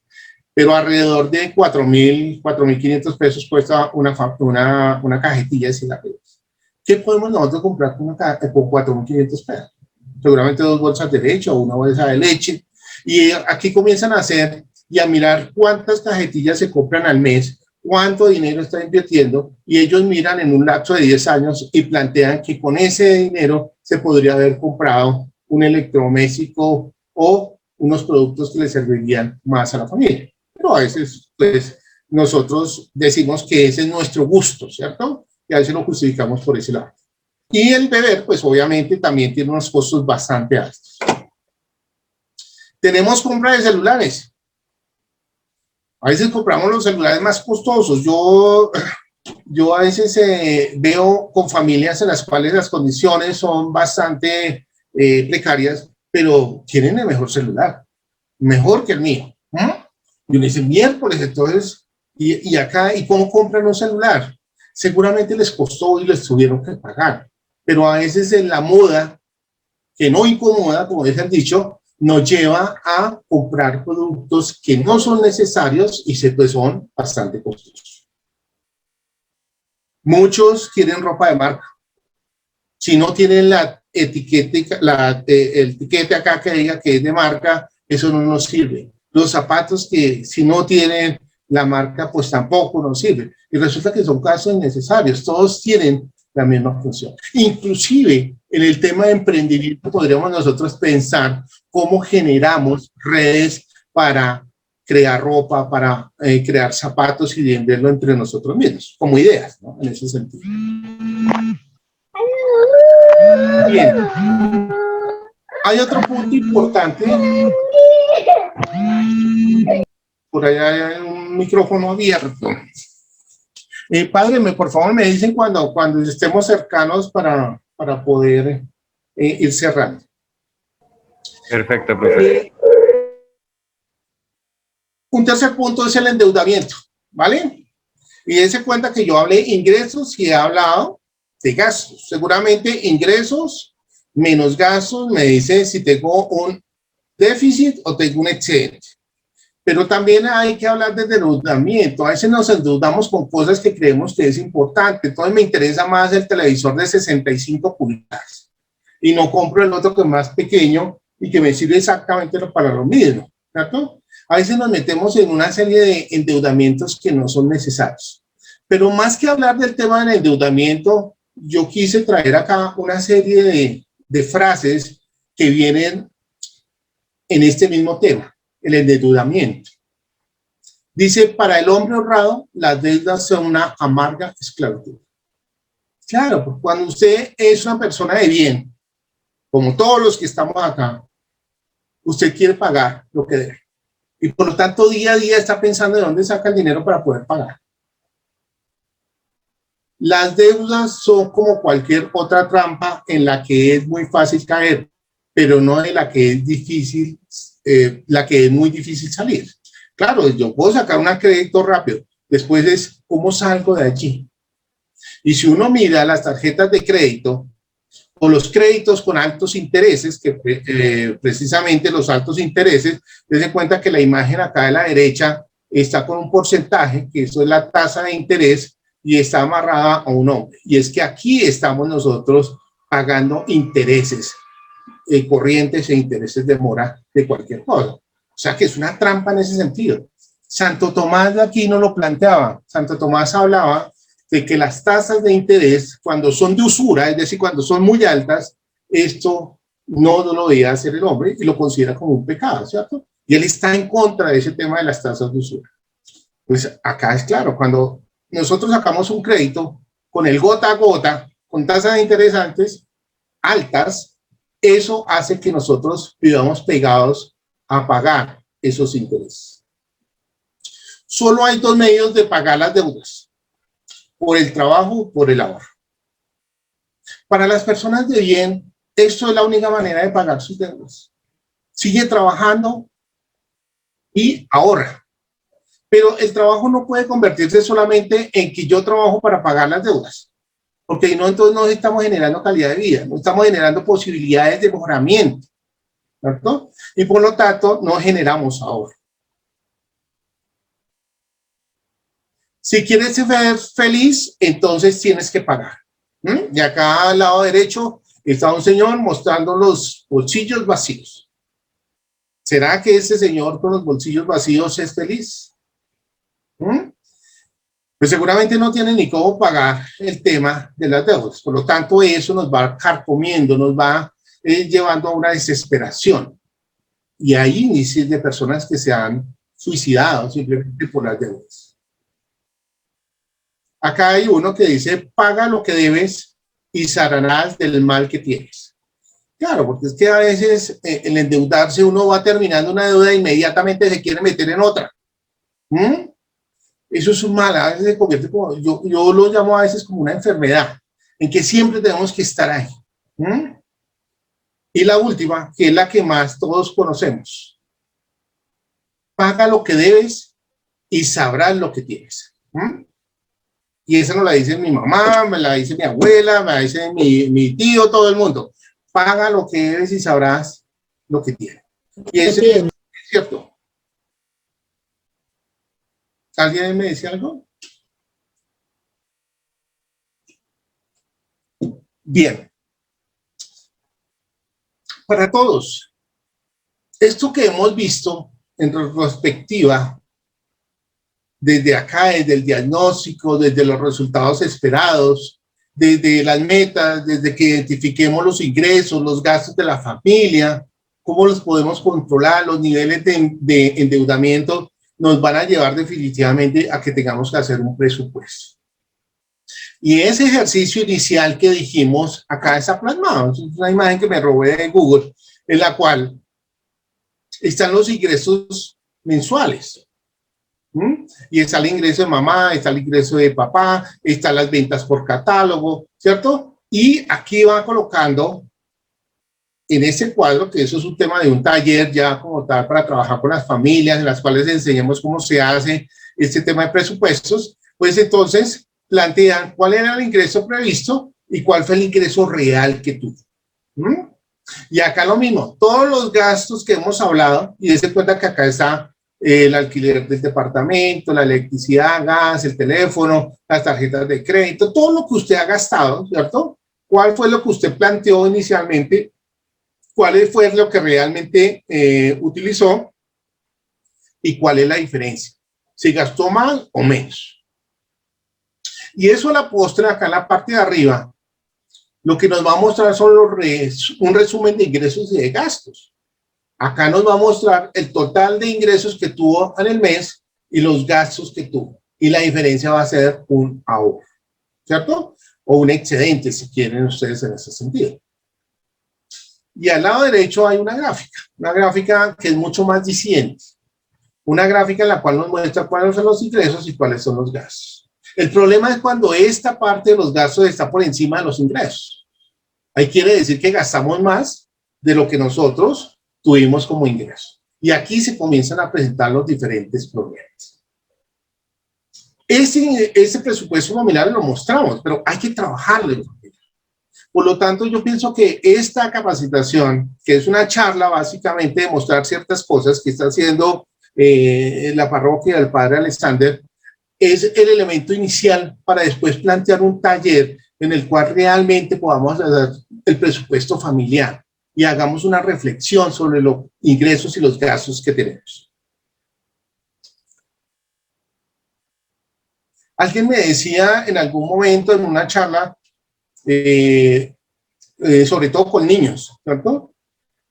pero alrededor de 4.500 pesos cuesta una cajetilla de cigarrillos. ¿Qué podemos nosotros comprar con 4.500 pesos? Seguramente 2 bolsas de leche o una bolsa de leche. Y aquí comienzan a hacer y a mirar cuántas cajetillas se compran al mes, cuánto dinero está invirtiendo, y ellos miran en un lapso de 10 años y plantean que con ese dinero se podría haber comprado un electrodoméstico o unos productos que le servirían más a la familia. Pero a veces, pues, nosotros decimos que ese es nuestro gusto, ¿cierto? Y a veces lo justificamos por ese lado. Y el beber, pues, obviamente, también tiene unos costos bastante altos. Tenemos compra de celulares. A veces compramos los celulares más costosos. Yo a veces veo con familias en las cuales las condiciones son bastante precarias, pero tienen el mejor celular, mejor que el mío. Y uno dice, miércoles, entonces, y acá, ¿y cómo compran un celular? Seguramente les costó y les tuvieron que pagar, pero a veces en la moda, que no incomoda, como dice el dicho, nos lleva a comprar productos que no son necesarios y pues son bastante costosos. Muchos quieren ropa de marca. Si no tienen la etiqueta, el etiquete acá que diga que es de marca, eso no nos sirve. Los zapatos que si no tienen la marca, pues tampoco nos sirven. Y resulta que son casos innecesarios. Todos tienen la misma función. Inclusive, en el tema de emprendimiento podríamos nosotros pensar cómo generamos redes para crear ropa, para crear zapatos y venderlo entre nosotros mismos, como ideas, ¿no? En ese sentido. Bien. Hay otro punto importante. Por allá hay un micrófono abierto. Padre, por favor, me dicen cuando estemos cercanos para poder ir cerrando. Perfecto, profe. Un tercer punto es el endeudamiento, ¿vale? Y dense cuenta que yo hablé ingresos y he hablado de gastos. Seguramente ingresos menos gastos me dice si tengo un déficit o tengo un excedente. Pero también hay que hablar de endeudamiento. A veces nos endeudamos con cosas que creemos que es importante. Entonces me interesa más el televisor de 65 pulgadas y no compro el otro que es más pequeño y que me sirve exactamente para lo mismo, ¿cierto? A veces nos metemos en una serie de endeudamientos que no son necesarios. Pero más que hablar del tema del endeudamiento, yo quise traer acá una serie de frases que vienen en este mismo tema, el endeudamiento. Dice, para el hombre honrado, las deudas son una amarga esclavitud. Claro, porque cuando usted es una persona de bien, como todos los que estamos acá, usted quiere pagar lo que debe. Y por lo tanto, día a día está pensando de dónde saca el dinero para poder pagar. Las deudas son como cualquier otra trampa en la que es muy fácil caer, pero no en la que es difícil, muy difícil salir. Claro, yo puedo sacar un crédito rápido, después es cómo salgo de allí. Y si uno mira las tarjetas de crédito o los créditos con altos intereses, que precisamente los altos intereses, dense cuenta que la imagen acá de la derecha está con un porcentaje, que eso es la tasa de interés, y está amarrada a un hombre. Y es que aquí estamos nosotros pagando intereses corrientes e intereses de mora de cualquier cosa. O sea que es una trampa en ese sentido. Santo Tomás de Aquino lo planteaba. Santo Tomás hablaba de que las tasas de interés, cuando son de usura, es decir, cuando son muy altas, esto no lo debe hacer el hombre y lo considera como un pecado, ¿cierto? Y él está en contra de ese tema de las tasas de usura. Pues acá es claro, cuando nosotros sacamos un crédito con el gota a gota, con tasas de interés altas, eso hace que nosotros vivamos pegados a pagar esos intereses. Solo hay dos medios de pagar las deudas: por el trabajo o por el ahorro. Para las personas de bien, esto es la única manera de pagar sus deudas. Sigue trabajando y ahorra. Pero el trabajo no puede convertirse solamente en que yo trabajo para pagar las deudas, porque no, entonces no estamos generando calidad de vida, no estamos generando posibilidades de mejoramiento, ¿cierto? Y por lo tanto no generamos ahorro. Si quieres ser feliz, entonces tienes que pagar. Y acá al lado derecho está un señor mostrando los bolsillos vacíos. ¿Será que ese señor con los bolsillos vacíos es feliz? Pues seguramente no tiene ni cómo pagar el tema de las deudas. Por lo tanto, eso nos va carcomiendo, nos va llevando a una desesperación. Y hay índices de personas que se han suicidado simplemente por las deudas. Acá hay uno que dice, paga lo que debes y sanarás del mal que tienes. Claro, porque es que a veces el endeudarse uno va terminando una deuda e inmediatamente se quiere meter en otra. Eso es un mal, a veces se convierte como, yo lo llamo a veces como una enfermedad, en que siempre tenemos que estar ahí. Y la última, que es la que más todos conocemos: paga lo que debes y sabrás lo que tienes. Y esa nos la dice mi mamá, me la dice mi abuela, me la dice mi tío, todo el mundo. Paga lo que debes y sabrás lo que tienes. Y eso es cierto. ¿Alguien me dice algo? Bien. Para todos, esto que hemos visto en retrospectiva, desde acá, desde el diagnóstico, desde los resultados esperados, desde las metas, desde que identifiquemos los ingresos, los gastos de la familia, cómo los podemos controlar, los niveles de endeudamiento nos van a llevar definitivamente a que tengamos que hacer un presupuesto. Y ese ejercicio inicial que dijimos acá está plasmado. Es una imagen que me robé de Google, en la cual están los ingresos mensuales. Y está el ingreso de mamá, está el ingreso de papá, están las ventas por catálogo, ¿cierto? Y aquí va colocando en ese cuadro, que eso es un tema de un taller ya como tal para trabajar con las familias, en las cuales enseñemos cómo se hace este tema de presupuestos, pues entonces plantean cuál era el ingreso previsto y cuál fue el ingreso real que tuvo. Y acá lo mismo, todos los gastos que hemos hablado, y dense cuenta que acá está el alquiler del departamento, la electricidad, gas, el teléfono, las tarjetas de crédito, todo lo que usted ha gastado, ¿cierto? ¿Cuál fue lo que usted planteó inicialmente? ¿Cuál fue lo que realmente utilizó? ¿Y cuál es la diferencia? ¿Si gastó más o menos? Y eso a la postre, acá en la parte de arriba, lo que nos va a mostrar son un resumen de ingresos y de gastos. Acá nos va a mostrar el total de ingresos que tuvo en el mes y los gastos que tuvo. Y la diferencia va a ser un ahorro, ¿cierto? O un excedente, si quieren ustedes en ese sentido. Y al lado derecho hay una gráfica que es mucho más diciente. Una gráfica en la cual nos muestra cuáles son los ingresos y cuáles son los gastos. El problema es cuando esta parte de los gastos está por encima de los ingresos. Ahí quiere decir que gastamos más de lo que nosotros tuvimos como ingreso. Y aquí se comienzan a presentar los diferentes problemas. Ese presupuesto nominal lo mostramos, pero hay que trabajarlo. Por lo tanto, yo pienso que esta capacitación, que es una charla básicamente de mostrar ciertas cosas que está haciendo la parroquia del Padre Alexander, es el elemento inicial para después plantear un taller en el cual realmente podamos hacer el presupuesto familiar y hagamos una reflexión sobre los ingresos y los gastos que tenemos. Alguien me decía en algún momento en una charla, sobre todo con niños, ¿cierto?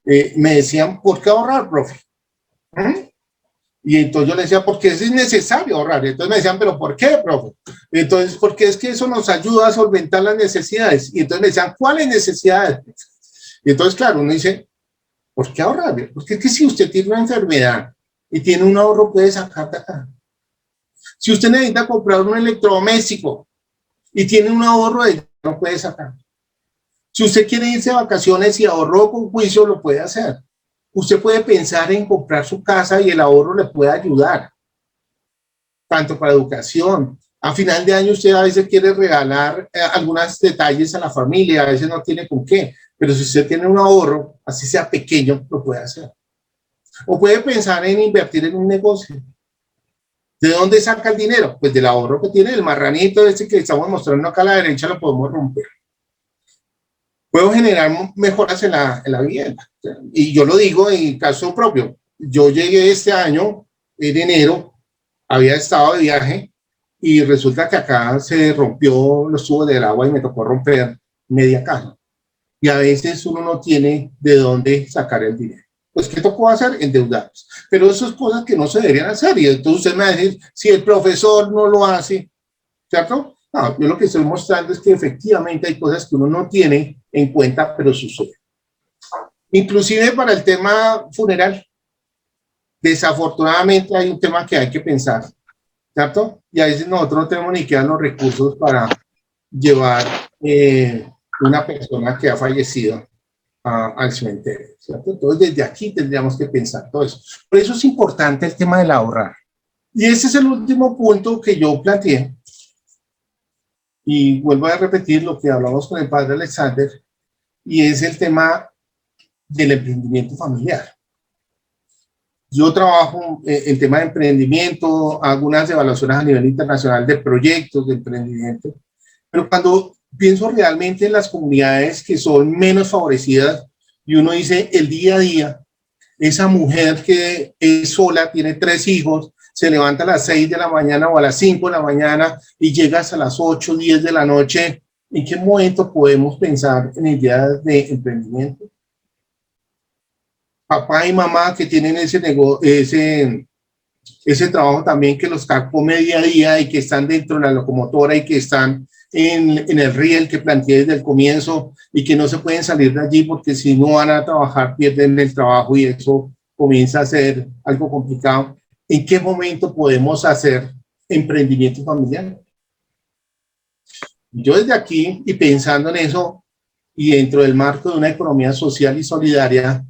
Me decían, ¿por qué ahorrar, profe? Y entonces yo le decía, porque es necesario ahorrar. Y entonces me decían, ¿pero por qué, profe? Y entonces, porque es que eso nos ayuda a solventar las necesidades. Y entonces me decían, ¿cuáles necesidades? Y entonces, claro, uno dice, ¿por qué ahorrar? Porque es que si usted tiene una enfermedad y tiene un ahorro, puede sacar de acá. Si usted necesita comprar un electrodoméstico y tiene un ahorro, no puede sacar. Si usted quiere irse de vacaciones y ahorró con juicio, lo puede hacer. Usted puede pensar en comprar su casa y el ahorro le puede ayudar, tanto para educación. A final de año usted a veces quiere regalar algunos detalles a la familia, a veces no tiene con qué, pero si usted tiene un ahorro, así sea pequeño, lo puede hacer. O puede pensar en invertir en un negocio. ¿De dónde saca el dinero? Pues del ahorro que tiene, el marranito este que estamos mostrando acá a la derecha lo podemos romper. Puedo generar mejoras en la vivienda. Y yo lo digo en caso propio. Yo llegué este año, en enero, había estado de viaje y resulta que acá se rompió los tubos del agua y me tocó romper media caja. Y a veces uno no tiene de dónde sacar el dinero. Pues, ¿qué tocó hacer? Endeudarse. Pero eso es cosas que no se deberían hacer. Y entonces usted me va a decir, si el profesor no lo hace, ¿cierto? No, yo lo que estoy mostrando es que efectivamente hay cosas que uno no tiene en cuenta, pero sucede. Inclusive para el tema funeral, desafortunadamente hay un tema que hay que pensar, ¿cierto? Y a veces nosotros no tenemos ni siquiera los recursos para llevar una persona que ha fallecido al cementerio, ¿cierto? Entonces desde aquí tendríamos que pensar todo eso. Por eso es importante el tema del ahorrar. Y ese es el último punto que yo planteé. Y vuelvo a repetir lo que hablamos con el padre Alexander, y es el tema del emprendimiento familiar. Yo trabajo en tema de emprendimiento, hago unas evaluaciones a nivel internacional de proyectos de emprendimiento, pero cuando pienso realmente en las comunidades que son menos favorecidas, y uno dice el día a día, esa mujer que es sola, tiene 3 hijos, se levanta a las 6 de la mañana o a las 5 de la mañana y llega hasta las 8, 10 de la noche, ¿en qué momento podemos pensar en ideas de emprendimiento? Papá y mamá que tienen ese ese trabajo también que los carcome día a día y que están dentro de la locomotora y que están en el riel que planteé desde el comienzo y que no se pueden salir de allí porque si no van a trabajar pierden el trabajo y eso comienza a ser algo complicado. ¿En qué momento podemos hacer emprendimiento familiar? Yo desde aquí y pensando en eso y dentro del marco de una economía social y solidaria,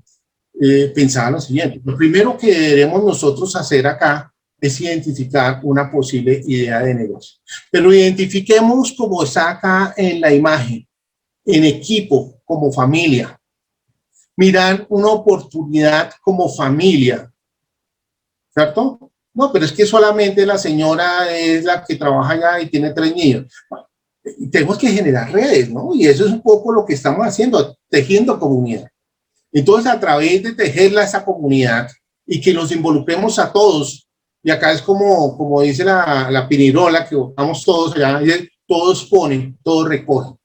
pensaba lo siguiente: lo primero que debemos nosotros hacer acá es identificar una posible idea de negocio, pero identifiquemos como está acá en la imagen, en equipo, como familia, mirar una oportunidad como familia, ¿cierto? No, pero es que solamente la señora es la que trabaja allá y tiene 3 niños. Bueno, tenemos que generar redes, ¿no? Y eso es un poco lo que estamos haciendo, tejiendo comunidad. Entonces, a través de tejerla esa comunidad y que nos involucremos a todos, y acá es como dice la pinirola, que votamos todos allá, todos ponen, todos recogen.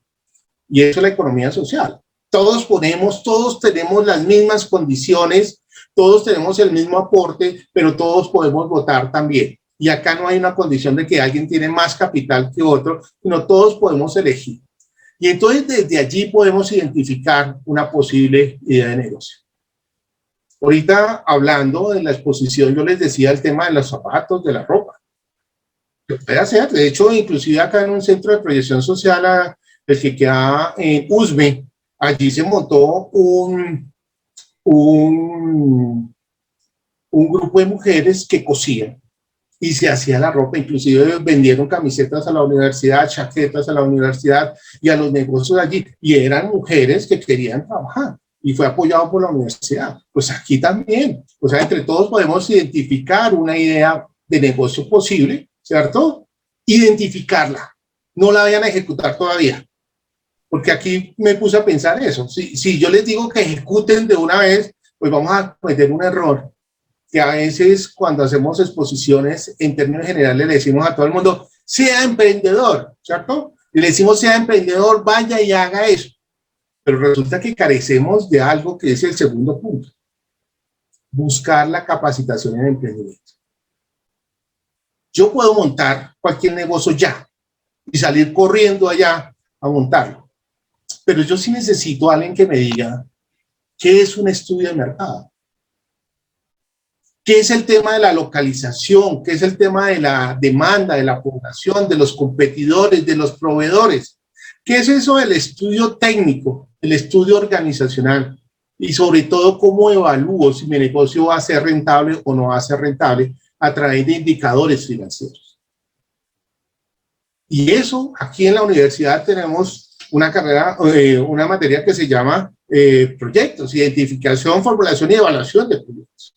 Y eso es la economía social. Todos ponemos, todos tenemos las mismas condiciones, todos tenemos el mismo aporte, pero todos podemos votar también. Y acá no hay una condición de que alguien tiene más capital que otro, sino todos podemos elegir. Y entonces desde allí podemos identificar una posible idea de negocio. Ahorita hablando de la exposición, yo les decía el tema de los zapatos, de la ropa. Se puede hacer, de hecho, inclusive acá en un centro de proyección social, el que queda en Usme, allí se montó un grupo de mujeres que cosían y se hacía la ropa, inclusive vendieron camisetas a la universidad, chaquetas a la universidad y a los negocios allí, y eran mujeres que querían trabajar y fue apoyado por la universidad. Pues aquí también, o sea, entre todos podemos identificar una idea de negocio posible, ¿cierto? Identificarla, no la vayan a ejecutar todavía, porque aquí me puse a pensar eso. Si yo les digo que ejecuten de una vez, pues vamos a cometer un error, que a veces cuando hacemos exposiciones en términos generales le decimos a todo el mundo, sea emprendedor, ¿cierto? Y le decimos, sea emprendedor, vaya y haga eso. Pero resulta que carecemos de algo que es el segundo punto: buscar la capacitación en emprendimiento. Yo puedo montar cualquier negocio ya y salir corriendo allá a montarlo, pero yo sí necesito a alguien que me diga qué es un estudio de mercado, qué es el tema de la localización, qué es el tema de la demanda, de la población, de los competidores, de los proveedores. ¿Qué es eso del estudio técnico, el estudio organizacional? Y sobre todo, ¿cómo evalúo si mi negocio va a ser rentable o no va a ser rentable a través de indicadores financieros? Y eso, aquí en la universidad tenemos una carrera, una materia que se llama proyectos, identificación, formulación y evaluación de proyectos.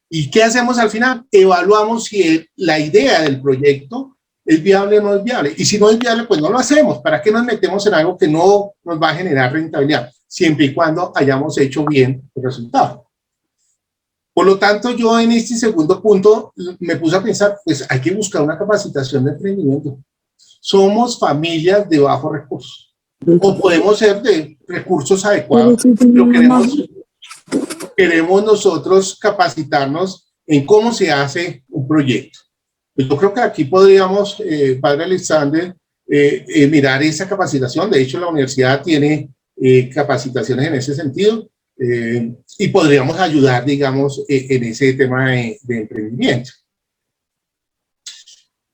¿Y qué hacemos al final? Evaluamos si la idea del proyecto es viable o no es viable. Y si no es viable, pues no lo hacemos. ¿Para qué nos metemos en algo que no nos va a generar rentabilidad? Siempre y cuando hayamos hecho bien el resultado. Por lo tanto, yo en este segundo punto me puse a pensar, pues hay que buscar una capacitación de emprendimiento. Somos familias de bajos recursos. O podemos ser de recursos adecuados. Queremos nosotros capacitarnos en cómo se hace un proyecto. Yo creo que aquí podríamos, padre Alexander, mirar esa capacitación. De hecho, la universidad tiene capacitaciones en ese sentido y podríamos ayudar, digamos, en ese tema de emprendimiento.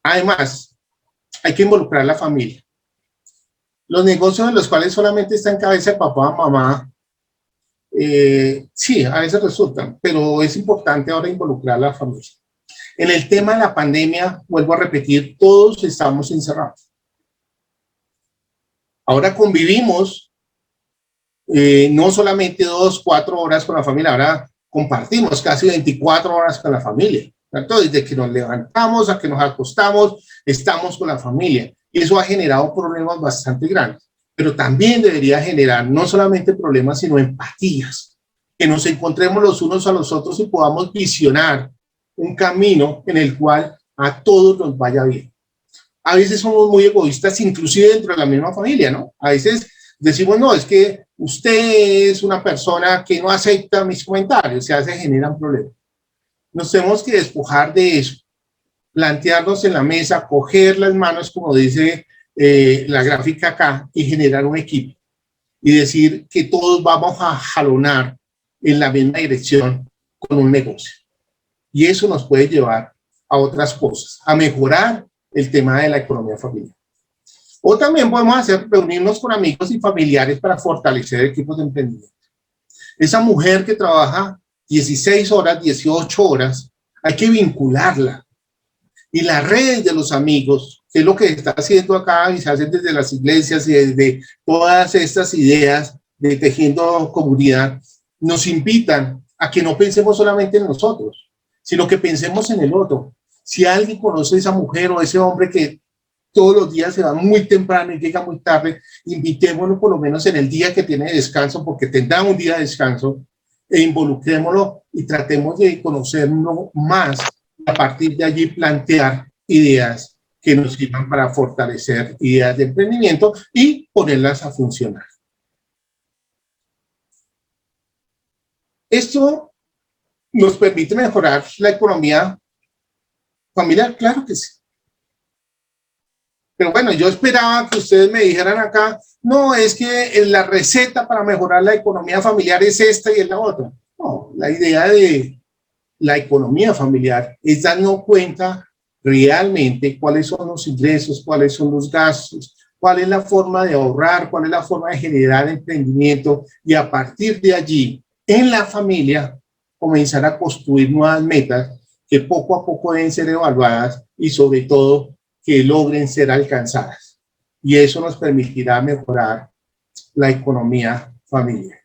Además, hay que involucrar a la familia. Los negocios en los cuales solamente está en cabeza de papá, mamá, sí, a veces resultan, pero es importante ahora involucrar a la familia. En el tema de la pandemia, vuelvo a repetir, todos estamos encerrados. Ahora convivimos no solamente 2, 4 horas con la familia, ahora compartimos casi 24 horas con la familia, ¿cierto? Desde que nos levantamos a que nos acostamos, estamos con la familia. Y eso ha generado problemas bastante grandes, pero también debería generar no solamente problemas, sino empatías, que nos encontremos los unos a los otros y podamos visionar un camino en el cual a todos nos vaya bien. A veces somos muy egoístas, inclusive dentro de la misma familia, ¿no? A veces decimos, no, es que usted es una persona que no acepta mis comentarios, se generan problemas. nos tenemos que despojar de eso, plantearnos en la mesa, coger las manos, como dice la gráfica acá, y generar un equipo. Y decir que todos vamos a jalonar en la misma dirección con un negocio. Y eso nos puede llevar a otras cosas, a mejorar el tema de la economía familiar. O también podemos reunirnos con amigos y familiares para fortalecer equipos de emprendimiento. Esa mujer que trabaja 16 horas, 18 horas, hay que vincularla. Y las redes de los amigos, que es lo que se está haciendo acá y se hacen desde las iglesias y desde todas estas ideas de tejiendo comunidad, nos invitan a que no pensemos solamente en nosotros, sino que pensemos en el otro. Si alguien conoce a esa mujer o ese hombre que todos los días se va muy temprano y llega muy tarde, invitémoslo por lo menos en el día que tiene descanso, porque tendrá un día de descanso, e involucrémoslo y tratemos de conocernos más, y a partir de allí plantear ideas que nos sirvan para fortalecer ideas de emprendimiento y ponerlas a funcionar. Esto nos permite mejorar la economía familiar, claro que sí. Pero bueno, yo esperaba que ustedes me dijeran acá, no, es que la receta para mejorar la economía familiar es esta y es la otra. No, la idea de la economía familiar es darnos cuenta realmente cuáles son los ingresos, cuáles son los gastos, cuál es la forma de ahorrar, cuál es la forma de generar emprendimiento y a partir de allí, en la familia, comenzar a construir nuevas metas que poco a poco deben ser evaluadas y sobre todo que logren ser alcanzadas. Y eso nos permitirá mejorar la economía familiar.